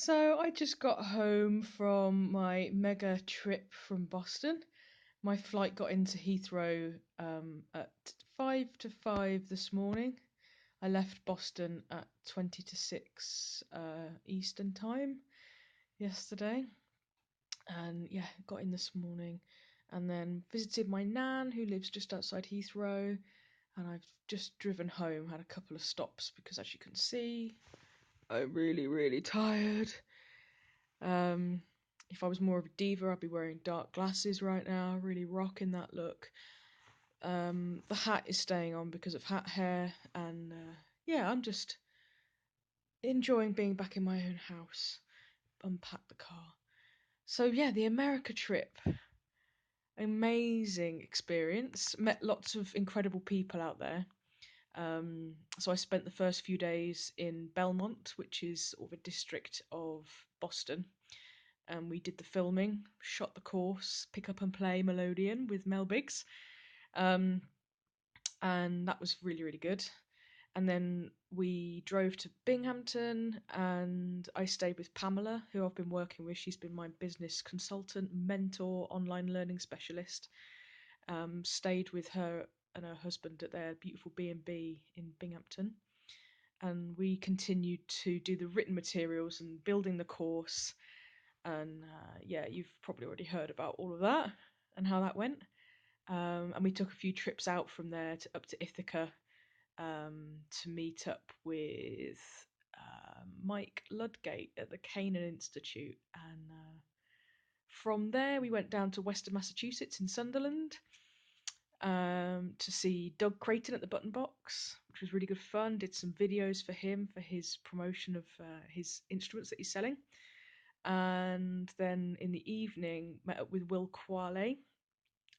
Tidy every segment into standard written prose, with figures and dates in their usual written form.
So I just got home from my mega trip from Boston. My flight got into Heathrow at 5 to 5 this morning. I left Boston at 20 to 6 Eastern time yesterday, and yeah, got in this morning, and then visited my nan who lives just outside Heathrow, and I've just driven home. Had a couple of stops because, as you can see, I'm really tired. Um, if I was more of a diva, I'd be wearing dark glasses right now, really rocking that look. The hat is staying on because of hat hair, and yeah, I'm just enjoying being back in my own house. Unpack the car. So yeah, the America trip, amazing experience. Met lots of incredible people out there. So I spent the first few days in Belmont, which is sort of a district of Boston, and we did the filming, shot the course, pick up and play Melodeon with Mel Biggs, um, and that was really good. And then we drove to Binghamton, and I stayed with Pamela, who I've been working with. She's been my business consultant, mentor, online learning specialist. Stayed with her and her husband at their beautiful B&B in Binghamton, and we continued to do the written materials and building the course. And yeah, you've probably already heard about all of that and how that went. And we took a few trips out from there up to Ithaca, to meet up with Mike Ludgate at the Canaan Institute. And from there, we went down to Western Massachusetts in Sunderland, to see Doug Creighton at the Button Box, which was really good fun. Did some videos for him for his promotion of his instruments that he's selling. And then in the evening, met up with Will Quale,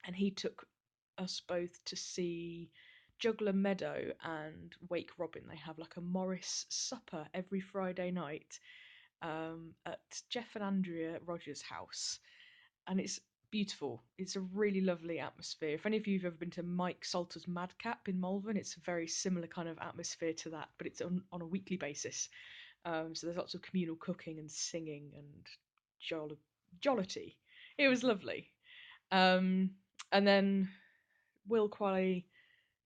and he took us both to see Juggler Meadow and Wake Robin. They have like a Morris supper every Friday night, at Jeff and Andrea Rogers' house, and it's beautiful. It's a really lovely atmosphere. If any of you have ever been to Mike Salter's Madcap in Malvern, it's a very similar kind of atmosphere to that, but it's on a weekly basis. So there's lots of communal cooking and singing and jollity. It was lovely. Um, and then Will Qualley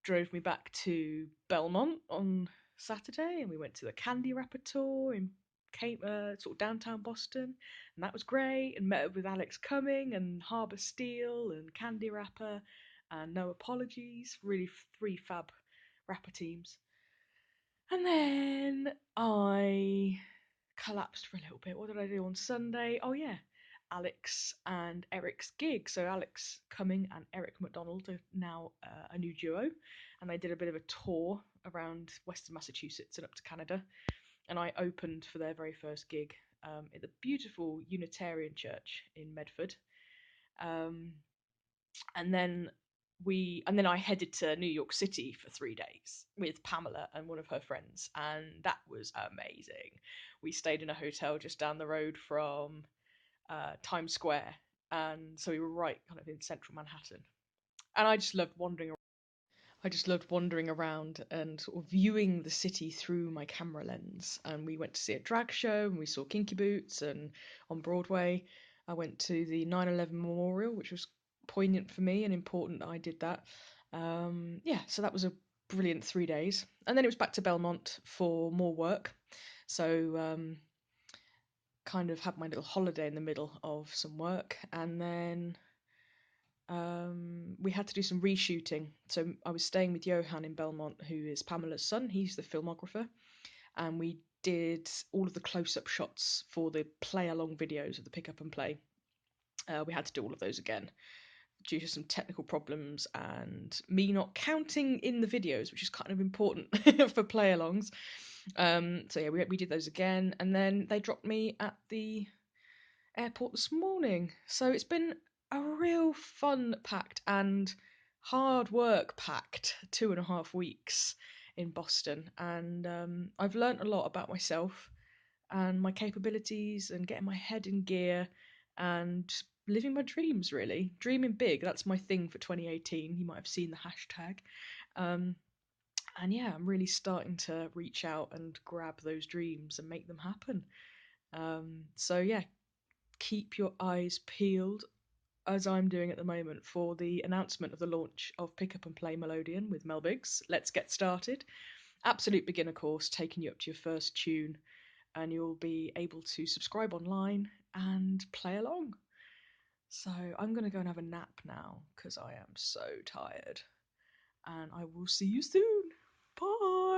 drove me back to Belmont on Saturday, and we went to the Candy Rapper tour in sort of downtown Boston, and that was great. And met up with Alex Cumming and Harbour Steel and Candy Rapper and No Apologies. Really three fab rapper teams. And then I collapsed for a little bit. What did I do on Sunday? Oh yeah, Alex and Eric's gig. So Alex Cumming and Eric McDonald are now a new duo, and they did a bit of a tour around Western Massachusetts and up to Canada. And I opened for their very first gig, at the beautiful Unitarian Church in Medford. Um, and then I headed to New York City for 3 days with Pamela and one of her friends, and that was amazing. We stayed in a hotel just down the road from Times Square, and so we were right kind of in central Manhattan. And I just loved wandering. I just loved wandering around and sort of viewing the city through my camera lens. And we went to see a drag show, and we saw Kinky Boots, and on Broadway, I went to the 9/11 memorial, which was poignant for me and important that I did that. Yeah, so that was a brilliant 3 days. And then it was back to Belmont for more work. So kind of had my little holiday in the middle of some work, and then we had to do some reshooting. So I was staying with Johan in Belmont, who is Pamela's son. He's the filmographer, and we did all of the close-up shots for the play-along videos of the pick up and play. We had to do all of those again due to some technical problems and me not counting in the videos, which is kind of important for play-alongs. So yeah, we did those again, and then they dropped me at the airport this morning. So it's been a real fun packed and hard work packed 2.5 weeks in Boston. And I've learnt a lot about myself and my capabilities and getting my head in gear and living my dreams, really. Dreaming big, that's my thing for 2018. You might have seen the hashtag. Um, and yeah, I'm really starting to reach out and grab those dreams and make them happen. So yeah, keep your eyes peeled as I'm doing at the moment for the announcement of the launch of Pick Up and Play Melodian with Mel Biggs. Let's get started. Absolute beginner course taking you up to your first tune, and you'll be able to subscribe online and play along. So I'm going to go and have a nap now because I am so tired. And I will see you soon. Bye.